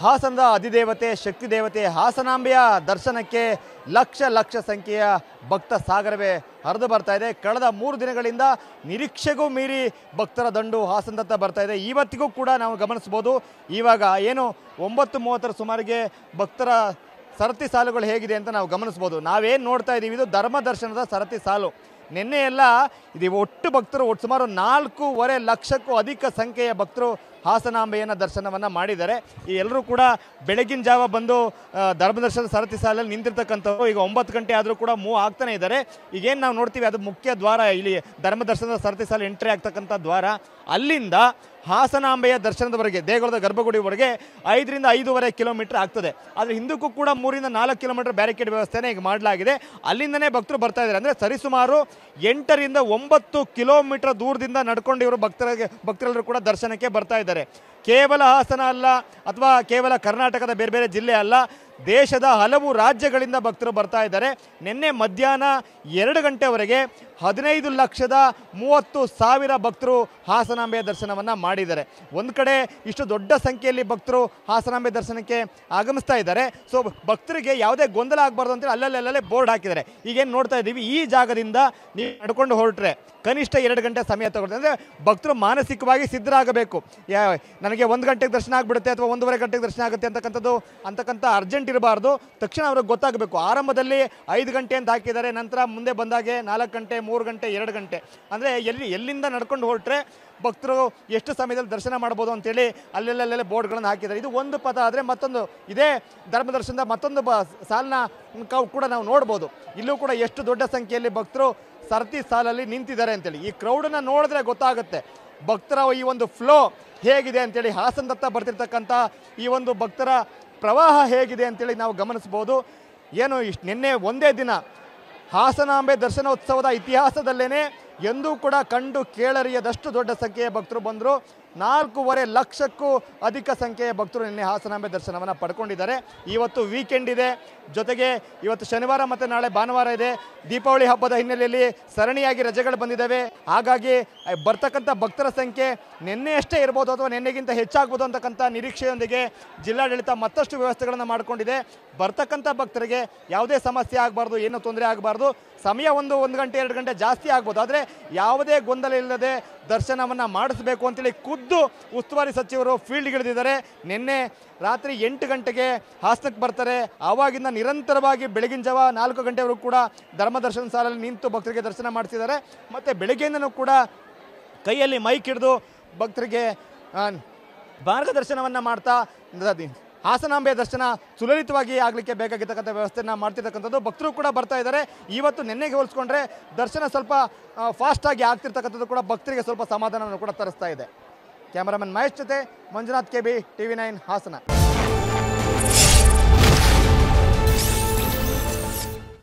ಹಾಸನದ ಅಧಿದೇವತೆ ಶಕ್ತಿ ದೇವತೆ ಹಾಸನಾಂಬೆಯ ದರ್ಶನಕ್ಕೆ ಲಕ್ಷ ಲಕ್ಷ ಸಂಖ್ಯೆಯ ಭಕ್ತ ಸಾಗರವೇ ಹರಿದು ಬರ್ತಾ ಇದೆ. ಕಳೆದ 3 ದಿನಗಳಿಂದ ನಿರೀಕ್ಷೆಗೂ ಮೀರಿ ಭಕ್ತರ ದಂಡು ಹಾಸನದತ್ತ ಬರ್ತಾ ಇದೆ. ಇವತ್ತಿಗೂ ಕೂಡ ನಾವು ಗಮನಿಸ್ಬೋದು. ಇವಾಗ ಏನು 9:30 ಸುಮಾರಿಗೆ ಭಕ್ತರ ಸರತಿ ಸಾಲುಗಳು ಹೇಗಿದೆ ಅಂತ ನಾವು ಗಮನಿಸ್ಬೋದು. ನಾವೇನು ನೋಡ್ತಾ ಇದ್ದೀವಿ, ಇದು ಧರ್ಮ ದರ್ಶನದ ಸರತಿ ಸಾಲು. ನಿನ್ನೆ ಎಲ್ಲ ಇದು ಒಟ್ಟು ಭಕ್ತರು ಸುಮಾರು 4.5 ಲಕ್ಷಕ್ಕೂ ಅಧಿಕ ಸಂಖ್ಯೆಯ ಭಕ್ತರು ಹಾಸನಾಂಬೆಯನ್ನು ದರ್ಶನವನ್ನು ಮಾಡಿದ್ದಾರೆ. ಈ ಎಲ್ಲರೂ ಕೂಡ ಬೆಳಗಿನ ಜಾವ ಬಂದು ಧರ್ಮದರ್ಶನದ ಸರತಿ ಸಾಲಲ್ಲಿ ನಿಂತಿರ್ತಕ್ಕಂಥವ್ರು. ಈಗ 9 ಗಂಟೆ ಆದರೂ ಕೂಡ ಮೂವ್ ಆಗ್ತಾನೆ ಇದ್ದಾರೆ. ಈಗೇನು ನಾವು ನೋಡ್ತೀವಿ ಅದು ಮುಖ್ಯ ದ್ವಾರ, ಇಲ್ಲಿ ಧರ್ಮದರ್ಶನದ ಸರತಿ ಸಾಲು ಎಂಟ್ರಿ ಆಗ್ತಕ್ಕಂಥ ದ್ವಾರ. ಅಲ್ಲಿಂದ ಹಾಸನಾಂಬೆಯ ದರ್ಶನದವರೆಗೆ ದೇಗುಲದ ಗರ್ಭಗುಡಿವರೆಗೆ 5 ರಿಂದ 5.5 ಕಿಲೋಮೀಟರ್ ಆಗ್ತದೆ. ಆದರೆ ಹಿಂದಕ್ಕೂ ಕೂಡ 3 ರಿಂದ 4 ಕಿಲೋಮೀಟರ್ ಬ್ಯಾರಿಕೇಡ್ ವ್ಯವಸ್ಥೆನೇ ಈಗ ಮಾಡಲಾಗಿದೆ. ಅಲ್ಲಿಂದನೇ ಭಕ್ತರು ಬರ್ತಾ ಇದ್ದಾರೆ. ಅಂದರೆ ಸರಿಸುಮಾರು 8 ರಿಂದ 9 ಕಿಲೋಮೀಟರ್ ದೂರದಿಂದ ನಡ್ಕೊಂಡು ಇವರು ಭಕ್ತರೆಲ್ಲರೂ ಕೂಡ ದರ್ಶನಕ್ಕೆ ಬರ್ತಾ ಇದ್ದಾರೆ. ಕೇವಲ ಹಾಸನ ಅಲ್ಲ, ಅಥವಾ ಕೇವಲ ಕರ್ನಾಟಕದ ಬೇರೆ ಬೇರೆ ಜಿಲ್ಲೆ ಅಲ್ಲ, ದೇಶದ ಹಲವು ರಾಜ್ಯಗಳಿಂದ ಭಕ್ತರು ಬರ್ತಾ ಇದ್ದಾರೆ. ನಿನ್ನೆ ಮಧ್ಯಾಹ್ನ 2 ಗಂಟೆವರೆಗೆ 15,30,000 ಭಕ್ತರು ಹಾಸನಾಂಬೆಯ ದರ್ಶನವನ್ನು ಮಾಡಿದ್ದಾರೆ. ಒಂದು ಕಡೆ ಇಷ್ಟು ದೊಡ್ಡ ಸಂಖ್ಯೆಯಲ್ಲಿ ಭಕ್ತರು ಹಾಸನಾಂಬೆ ದರ್ಶನಕ್ಕೆ ಆಗಮಿಸ್ತಾ ಇದ್ದಾರೆ. ಸೊ ಭಕ್ತರಿಗೆ ಯಾವುದೇ ಗೊಂದಲ ಆಗಬಾರ್ದು ಅಂತೇಳಿ ಅಲ್ಲಲ್ಲೇ ಬೋರ್ಡ್ ಹಾಕಿದ್ದಾರೆ. ಈಗೇನು ನೋಡ್ತಾ ಇದ್ದೀವಿ, ಈ ಜಾಗದಿಂದ ನೀವು ನಡ್ಕೊಂಡು ಹೊರಟ್ರೆ ಕನಿಷ್ಠ 2 ಗಂಟೆ ಸಮಯ ತಗೊಳ್ತಾರೆ. ಅಂದರೆ ಭಕ್ತರು ಮಾನಸಿಕವಾಗಿ ಸಿದ್ಧರಾಗಬೇಕು. ನನಗೆ 1 ಗಂಟೆಗೆ ದರ್ಶನ ಆಗಿಬಿಡುತ್ತೆ ಅಥವಾ 1.5 ಗಂಟೆಗೆ ದರ್ಶನ ಆಗುತ್ತೆ ಅಂತಕ್ಕಂಥ ಅರ್ಜೆಂಟ್ ಇರಬಾರ್ದು. ತಕ್ಷಣ ಅವ್ರಿಗೆ ಗೊತ್ತಾಗಬೇಕು. ಆರಂಭದಲ್ಲಿ 5 ಗಂಟೆ ಅಂತ ಹಾಕಿದ್ದಾರೆ, ನಂತರ ಮುಂದೆ ಬಂದಾಗೆ 4 ಗಂಟೆ, 3 ಗಂಟೆ, 2 ಗಂಟೆ. ಅಂದರೆ ಎಲ್ಲಿಂದ ನಡ್ಕೊಂಡು ಹೊರಟ್ರೆ ಭಕ್ತರು ಎಷ್ಟು ಸಮಯದಲ್ಲಿ ದರ್ಶನ ಮಾಡ್ಬೋದು ಅಂತೇಳಿ ಅಲ್ಲೆಲ್ಲೇ ಬೋರ್ಡ್ಗಳನ್ನು ಹಾಕಿದ್ದಾರೆ. ಇದು ಒಂದು ಪಥ. ಆದರೆ ಮತ್ತೊಂದು ಇದೇ ಧರ್ಮದರ್ಶನದ ಮತ್ತೊಂದು ಸಾಲಿನ ಕೂಡ ನಾವು ನೋಡ್ಬೋದು. ಇಲ್ಲೂ ಕೂಡ ಎಷ್ಟು ದೊಡ್ಡ ಸಂಖ್ಯೆಯಲ್ಲಿ ಭಕ್ತರು ಸರತಿ ಸಾಲಲ್ಲಿ ನಿಂತಿದ್ದಾರೆ ಅಂತೇಳಿ. ಈ ಕ್ರೌಡನ್ನು ನೋಡಿದ್ರೆ ಗೊತ್ತಾಗುತ್ತೆ ಭಕ್ತರ ಈ ಒಂದು ಫ್ಲೋ ಹೇಗಿದೆ ಅಂತೇಳಿ. ಹಾಸನದತ್ತ ಬರ್ತಿರ್ತಕ್ಕಂಥ ಈ ಒಂದು ಭಕ್ತರ ಪ್ರವಾಹ ಹೇಗಿದೆ ಅಂತೇಳಿ ನಾವು ಗಮನಿಸ್ಬೋದು. ಏನು ನಿನ್ನೆ ಒಂದೇ ದಿನ ಹಾಸನಾಂಬೆ ದರ್ಶನೋತ್ಸವದ ಇತಿಹಾಸದಲ್ಲೇ ಎಂದೂ ಕೂಡ ಕಂಡು ಕೇಳರಿಯದಷ್ಟು ದೊಡ್ಡ ಸಂಖ್ಯೆಯ ಭಕ್ತರು ಬಂದರು. 4.5 ಲಕ್ಷಕ್ಕೂ ಅಧಿಕ ಸಂಖ್ಯೆಯ ಭಕ್ತರು ನಿನ್ನೆ ಹಾಸನಾಂಬೆ ದರ್ಶನವನ್ನು ಪಡ್ಕೊಂಡಿದ್ದಾರೆ. ಇವತ್ತು ವೀಕೆಂಡ್ ಇದೆ, ಜೊತೆಗೆ ಇವತ್ತು ಶನಿವಾರ ಮತ್ತು ನಾಳೆ ಭಾನುವಾರ ಇದೆ. ದೀಪಾವಳಿ ಹಬ್ಬದ ಹಿನ್ನೆಲೆಯಲ್ಲಿ ಸರಣಿಯಾಗಿ ರಜೆಗಳು ಬಂದಿದ್ದಾವೆ. ಹಾಗಾಗಿ ಬರ್ತಕ್ಕಂಥ ಭಕ್ತರ ಸಂಖ್ಯೆ ನಿನ್ನೆಯಷ್ಟೇ ಇರ್ಬೋದು ಅಥವಾ ನಿನ್ನೆಗಿಂತ ಹೆಚ್ಚಾಗ್ಬೋದು ಅಂತಕ್ಕಂಥ ನಿರೀಕ್ಷೆಯೊಂದಿಗೆ ಜಿಲ್ಲಾಡಳಿತ ಮತ್ತಷ್ಟು ವ್ಯವಸ್ಥೆಗಳನ್ನು ಮಾಡಿಕೊಂಡಿದೆ. ಬರ್ತಕ್ಕಂಥ ಭಕ್ತರಿಗೆ ಯಾವುದೇ ಸಮಸ್ಯೆ ಆಗಬಾರ್ದು, ಏನೂ ತೊಂದರೆ ಆಗಬಾರ್ದು. ಸಮಯ 1 ಗಂಟೆ 2 ಗಂಟೆ ಜಾಸ್ತಿ ಆಗ್ಬೋದು, ಆದರೆ ಯಾವುದೇ ಗೊಂದಲ ಇಲ್ಲದೆ ದರ್ಶನವನ್ನು ಮಾಡಿಸಬೇಕು ಅಂತೇಳಿ ಖುದ್ದು ಉಸ್ತುವಾರಿ ಸಚಿವರು ಫೀಲ್ಡ್ಗಿಳಿದಿದ್ದಾರೆ. ನಿನ್ನೆ ರಾತ್ರಿ 8 ಗಂಟೆಗೆ ಹಾಸನಕ್ಕೆ ಬರ್ತಾರೆ. ಆವಾಗಿಂದ ನಿರಂತರವಾಗಿ ಬೆಳಗಿನ ಜಾವ 4 ಗಂಟೆವರೆಗೂ ಕೂಡ ಧರ್ಮದರ್ಶನ ಸಾಲಲ್ಲಿ ನಿಂತು ಭಕ್ತರಿಗೆ ದರ್ಶನ ಮಾಡಿಸಿದ್ದಾರೆ. ಮತ್ತು ಬೆಳಗ್ಗೆಯಿಂದನೂ ಕೂಡ ಕೈಯಲ್ಲಿ ಮೈಕ್ ಹಿಡಿದು ಭಕ್ತರಿಗೆ ಮಾರ್ಗದರ್ಶನವನ್ನು ಮಾಡ್ತಾ ಹಾಸನಾಂಬೆ ದರ್ಶನ ಸುಲಲಿತವಾಗಿ ಆಗಲಿಕ್ಕೆ ಬೇಕಾಗಿರ್ತಕ್ಕಂಥ ವ್ಯವಸ್ಥೆಯನ್ನು ಮಾಡ್ತಿರ್ತಕ್ಕಂಥದ್ದು. ಭಕ್ತರು ಕೂಡ ಬರ್ತಾ ಇದ್ದಾರೆ. ಇವತ್ತು ನಿನ್ನೆಗೆ ಹೋಲಿಸ್ಕೊಂಡ್ರೆ ದರ್ಶನ ಸ್ವಲ್ಪ ಫಾಸ್ಟಾಗಿ ಆಗ್ತಿರ್ತಕ್ಕಂಥದ್ದು ಕೂಡ ಭಕ್ತರಿಗೆ ಸ್ವಲ್ಪ ಸಮಾಧಾನವನ್ನು ಕೂಡ ತರಿಸ್ತಾ ಇದೆ. ಕ್ಯಾಮರಾಮನ್ ಮಹೇಶ್ ಜೊತೆ ಮಂಜುನಾಥ್, KB, TV9 ಹಾಸನ.